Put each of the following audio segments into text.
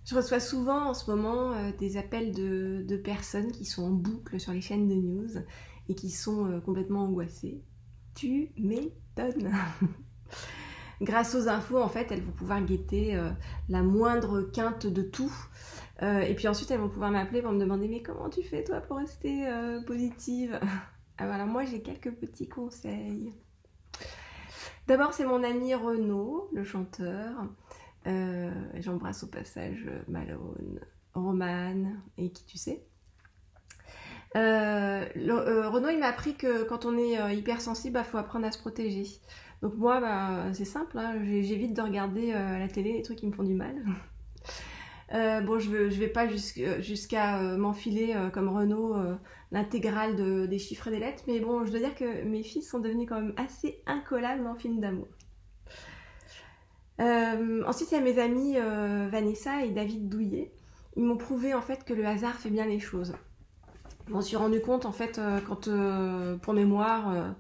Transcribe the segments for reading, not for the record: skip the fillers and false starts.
Je reçois souvent en ce moment des appels de personnes qui sont en boucle sur les chaînes de news et qui sont complètement angoissées. Tu m'étonnes. Grâce aux infos, en fait, elles vont pouvoir guetter la moindre quinte de tout. Et puis ensuite, elles vont pouvoir m'appeler pour me demander « Mais comment tu fais, toi, pour rester positive ?» Alors moi, j'ai quelques petits conseils. D'abord, c'est mon ami Renaud, le chanteur. J'embrasse au passage Malone, Romane et qui tu sais. Renaud, il m'a appris que quand on est hypersensible, il faut apprendre à se protéger. Donc moi, c'est simple, hein, j'évite de regarder à la télé les trucs qui me font du mal. Bon, je vais pas jusqu'à m'enfiler comme Renaud l'intégrale des chiffres et des lettres, mais bon, je dois dire que mes filles sont devenues quand même assez incollables en film d'amour. Ensuite, il y a mes amis Vanessa et David Douillet. Ils m'ont prouvé en fait que le hasard fait bien les choses. Je m'en suis rendu compte en fait quand, pour mémoire,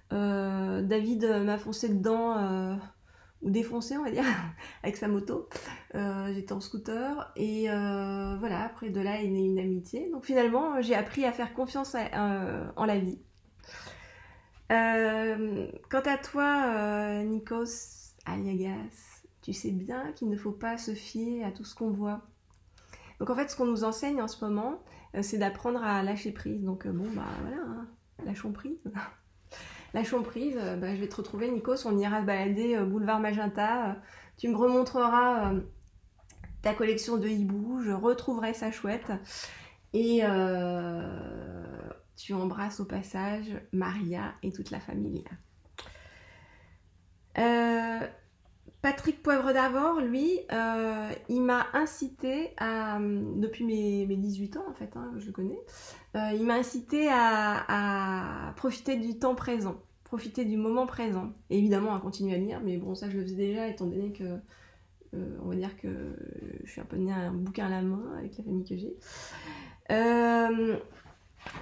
David m'a foncé dedans, ou défoncé on va dire, avec sa moto. J'étais en scooter et voilà, après de là est née une amitié. Donc finalement, j'ai appris à faire confiance en la vie. Quant à toi, Nikos Aliagas, tu sais bien qu'il ne faut pas se fier à tout ce qu'on voit. Donc en fait, ce qu'on nous enseigne en ce moment, c'est d'apprendre à lâcher prise. Donc bon, voilà, hein, lâchons prise. Lâchons prise, je vais te retrouver, Nikos, on ira se balader boulevard Magenta. Tu me remontreras ta collection de hiboux, je retrouverai ça chouette. Et tu embrasses au passage Maria et toute la famille. Patrick Poivre d'Arvor, lui, il m'a incité à, depuis mes 18 ans en fait, hein, je le connais, il m'a incité à profiter du temps présent, profiter du moment présent, et évidemment à continuer à lire, mais bon ça je le faisais déjà étant donné que, on va dire que je suis un peu née à un bouquin à la main avec la famille que j'ai.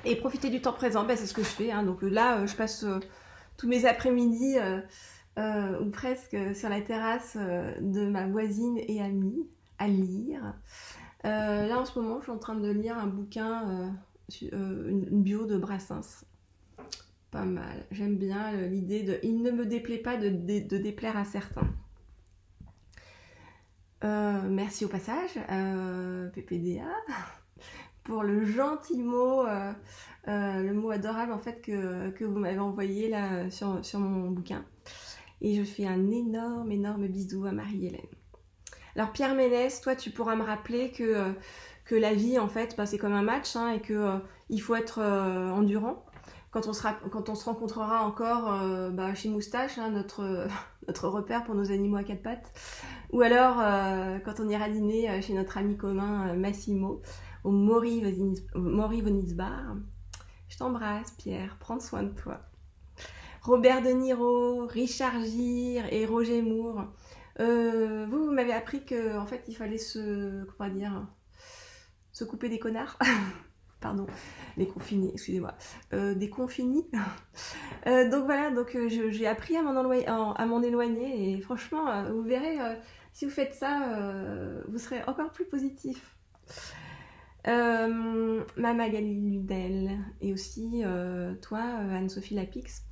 Et profiter du temps présent, c'est ce que je fais, hein. Donc là je passe tous mes après-midi ou presque sur la terrasse de ma voisine et amie à lire. Là en ce moment je suis en train de lire un bouquin, une bio de Brassens. Pas mal, j'aime bien l'idée de « il ne me déplaît pas de déplaire à certains ». Merci au passage, PPDA, pour le gentil mot, le mot adorable en fait que vous m'avez envoyé là sur mon bouquin. Et je fais un énorme bisou à Marie-Hélène. Alors Pierre Ménès, toi tu pourras me rappeler que la vie en fait c'est comme un match, hein, et que il faut être endurant. Quand on se rencontrera encore chez Moustache, hein, notre repère pour nos animaux à quatre pattes, ou alors quand on ira dîner chez notre ami commun Massimo au Maury Venice Bar. Je t'embrasse Pierre, prends soin de toi. Robert De Niro, Richard Gere et Roger Moore. Vous m'avez appris qu'en fait il fallait se couper des connards. Pardon, des confinis, excusez-moi. Des confinis. Donc voilà, j'ai appris à m'en éloigner et franchement, vous verrez, si vous faites ça, vous serez encore plus positif. Ma Magali Ludel et aussi toi, Anne-Sophie Lapix.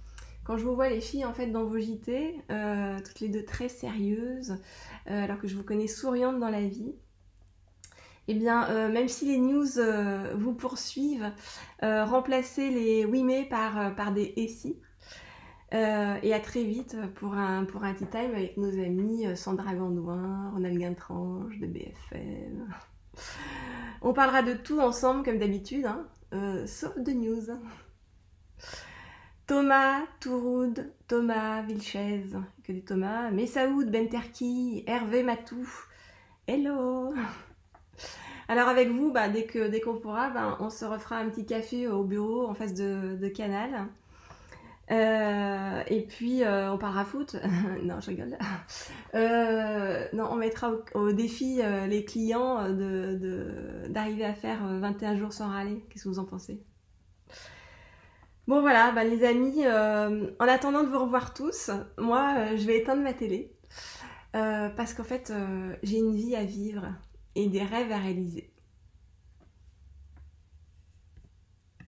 Quand je vous vois les filles en fait dans vos JT, toutes les deux très sérieuses, alors que je vous connais souriantes dans la vie, eh bien même si les news vous poursuivent, remplacez les oui mais par des et si. Et à très vite pour un tea time avec nos amis Sandra Gandouin, Ronald Guintrange de BFM. On parlera de tout ensemble comme d'habitude, hein, sauf de news. Thomas Touroud, Thomas Vilchez, que des Thomas, Messaoud Benterki, Hervé Matou, hello. Alors avec vous, dès qu'on pourra, on se refera un petit café au bureau en face de Canal. Et puis on parlera foot. Non, je rigole. Non, on mettra au défi les clients d'arriver à faire 21 jours sans râler. Qu'est-ce que vous en pensez? Bon voilà, les amis, en attendant de vous revoir tous, moi je vais éteindre ma télé parce qu'en fait j'ai une vie à vivre et des rêves à réaliser.